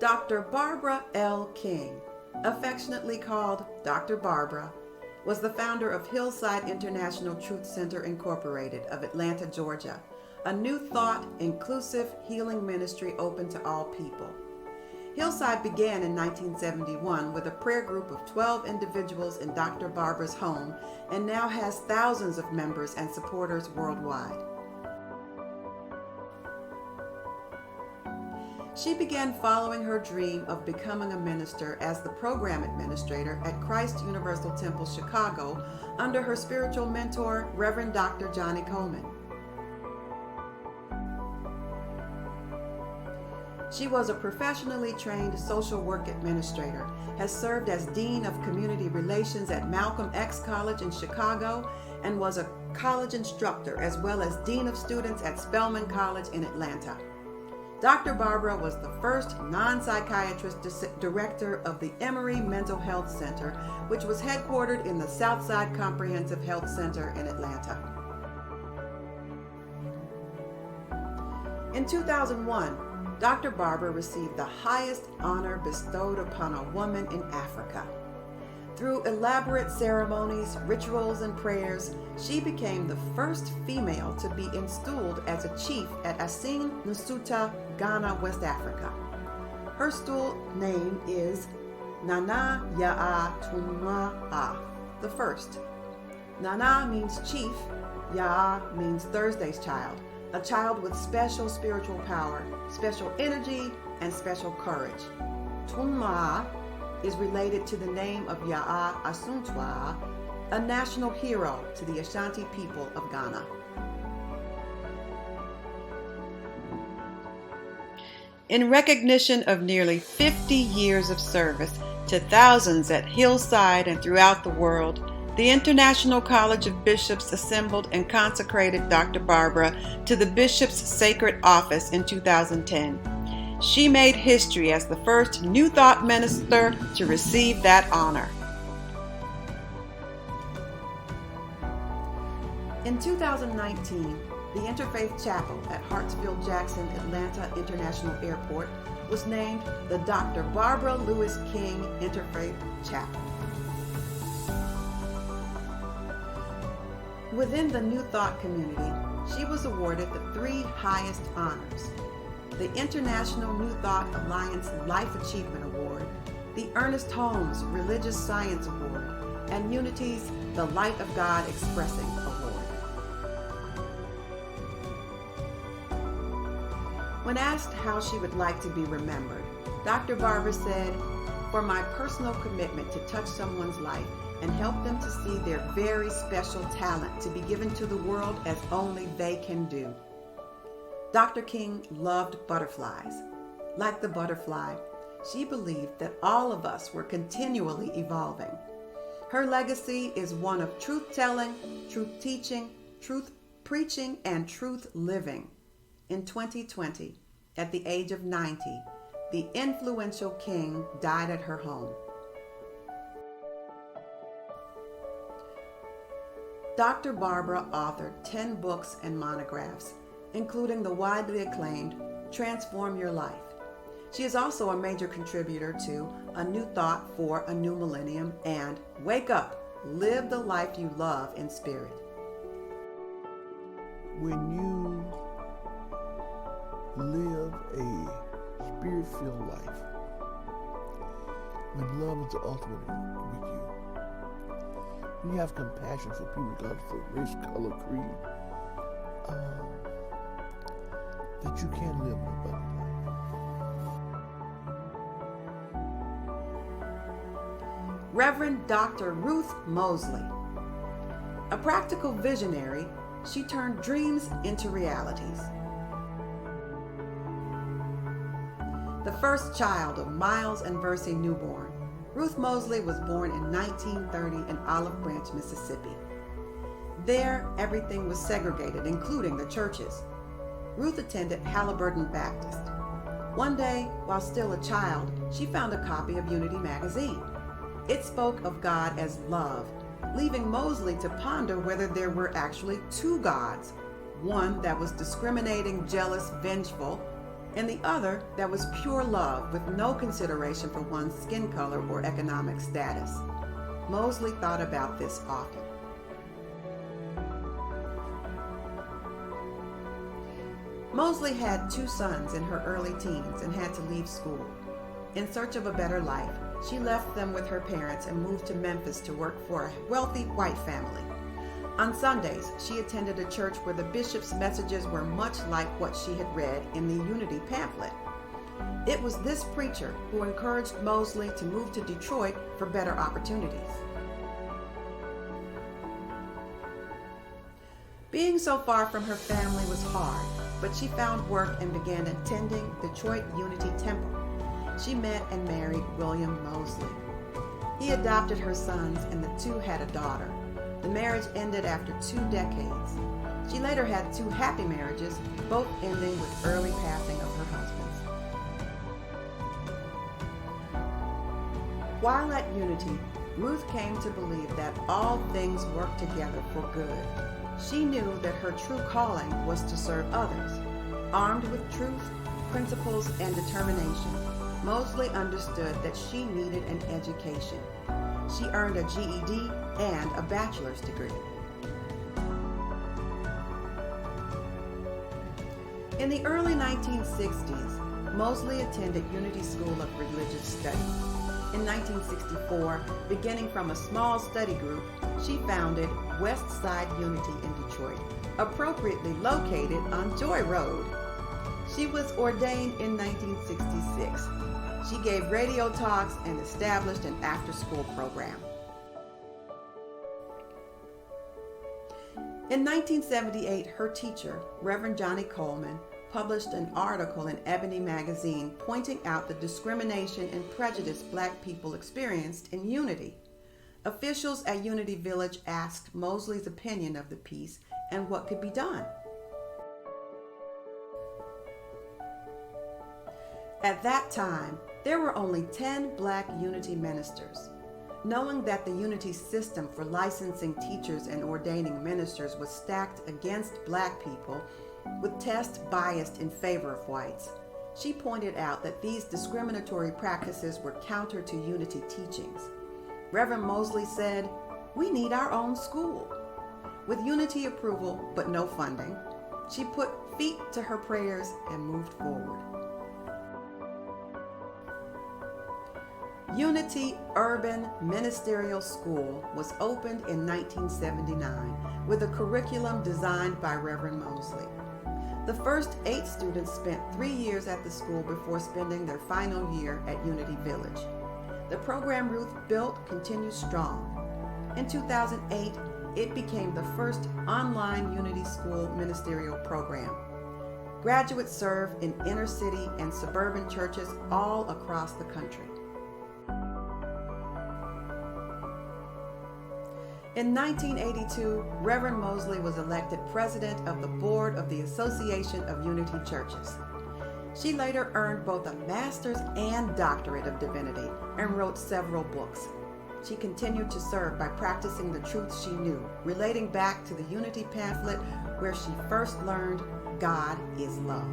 Dr. Barbara L. King, affectionately called Dr. Barbara, was the founder of Hillside International Truth Center Incorporated of Atlanta, Georgia, a New Thought, inclusive healing ministry open to all people. Hillside began in 1971 with a prayer group of 12 individuals in Dr. Barbara's home and now has thousands of members and supporters worldwide. She began following her dream of becoming a minister as the program administrator at Christ Universal Temple, Chicago, under her spiritual mentor, Reverend Dr. Johnnie Colemon. She was a professionally trained social work administrator, has served as Dean of Community Relations at Malcolm X College in Chicago, and was a college instructor as well as Dean of Students at Spelman College in Atlanta. Dr. Barbara was the first non-psychiatrist director of the Emory Mental Health Center, which was headquartered in the Southside Comprehensive Health Center in Atlanta. In 2001, Dr. Barbara received the highest honor bestowed upon a woman in Africa. Through elaborate ceremonies, rituals, and prayers, she became the first female to be installed as a chief at Asin Nsuta, Ghana, West Africa. Her stool name is Nana Yaa Tunmaa, the first. Nana means chief, Yaa means Thursday's child, a child with special spiritual power, special energy, and special courage. Tunmaa is related to the name of Yaa Asantewaa, a national hero to the Ashanti people of Ghana. In recognition of nearly 50 years of service to thousands at Hillside and throughout the world, the International College of Bishops assembled and consecrated Dr. Barbara to the Bishop's Sacred Office in 2010. She made history as the first New Thought minister to receive that honor. In 2019, the Interfaith Chapel at Hartsfield-Jackson Atlanta International Airport was named the Dr. Barbara Lewis King Interfaith Chapel. Within the New Thought community, she was awarded the three highest honors: the International New Thought Alliance Life Achievement Award, the Ernest Holmes Religious Science Award, and Unity's The Light of God Expressing Award. When asked how she would like to be remembered, Dr. Barbara said, "For my personal commitment to touch someone's life and help them to see their very special talent to be given to the world as only they can do." Dr. King loved butterflies. Like the butterfly, she believed that all of us were continually evolving. Her legacy is one of truth-telling, truth-teaching, truth-preaching, and truth-living. In 2020, at the age of 90, the influential King died at her home. Dr. Barbara authored 10 books and monographs, including the widely acclaimed Transform Your Life. She is also a major contributor to A New Thought for a New Millennium and Wake Up, Live the Life You Love in Spirit. When you live a spirit-filled life, when love is the ultimate with you, when you have compassion for people regardless of race, color, creed, that you can live an abundant life. Reverend Dr. Ruth Mosley. A practical visionary, she turned dreams into realities. The first child of Miles and Versie Newborn, Ruth Mosley was born in 1930 in Olive Branch, Mississippi. There, everything was segregated, including the churches. Ruth attended Halliburton Baptist. One day, while still a child, she found a copy of Unity magazine. It spoke of God as love, leaving Mosley to ponder whether there were actually two gods, one that was discriminating, jealous, vengeful, and the other that was pure love with no consideration for one's skin color or economic status. Mosley thought about this often. Mosley had 2 sons in her early teens and had to leave school. In search of a better life, she left them with her parents and moved to Memphis to work for a wealthy white family. On Sundays, she attended a church where the bishop's messages were much like what she had read in the Unity pamphlet. It was this preacher who encouraged Mosley to move to Detroit for better opportunities. Being so far from her family was hard, but she found work and began attending Detroit Unity Temple. She met and married William Mosley. He adopted her sons and the 2 had a daughter. The marriage ended after 2 decades. She later had 2 happy marriages, both ending with early passing of her husbands. While at Unity, Ruth came to believe that all things work together for good. She knew that her true calling was to serve others. Armed with truth, principles, and determination, Mosley understood that she needed an education. She earned a GED and a bachelor's degree. In the early 1960s, Mosley attended Unity School of Religious Studies. In 1964, beginning from a small study group, she founded West Side Unity in Detroit, appropriately located on Joy Road. She was ordained in 1966. She gave radio talks and established an after-school program. In 1978, her teacher, Reverend Johnny Coleman, published an article in Ebony magazine pointing out the discrimination and prejudice Black people experienced in Unity. Officials at Unity Village asked Mosley's opinion of the piece and what could be done. At that time, there were only 10 Black Unity ministers. Knowing that the Unity system for licensing teachers and ordaining ministers was stacked against Black people, with tests biased in favor of whites, she pointed out that these discriminatory practices were counter to Unity teachings. Reverend Mosley said, "We need our own school." With Unity approval but no funding, she put feet to her prayers and moved forward. Unity Urban Ministerial School was opened in 1979 with a curriculum designed by Reverend Mosley. The first 8 students spent 3 years at the school before spending their final year at Unity Village. The program Ruth built continues strong. In 2008, it became the first online Unity School ministerial program. Graduates serve in inner city and suburban churches all across the country. In 1982, Reverend Mosley was elected president of the board of the Association of Unity Churches. She later earned both a master's and doctorate of divinity and wrote several books. She continued to serve by practicing the truths she knew, relating back to the Unity pamphlet where she first learned God is love.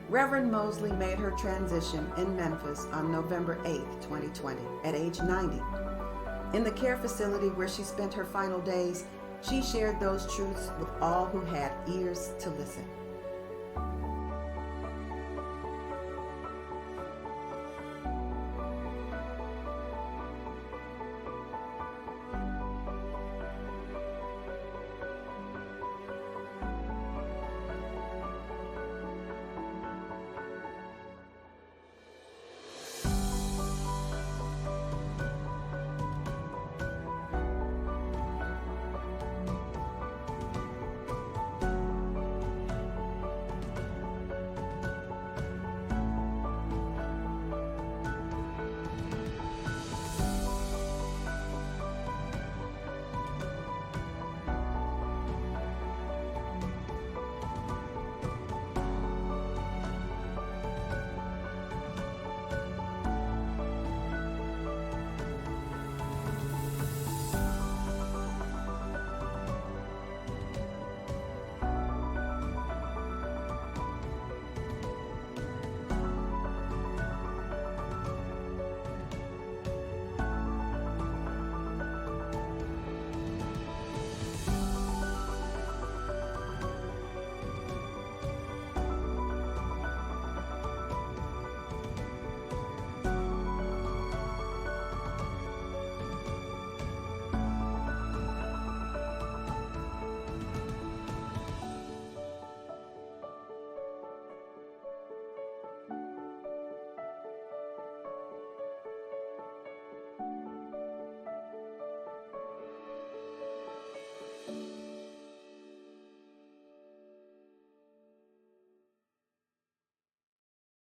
Reverend Mosley made her transition in Memphis on November 8, 2020, at age 90. In the care facility where she spent her final days, she shared those truths with all who had ears to listen.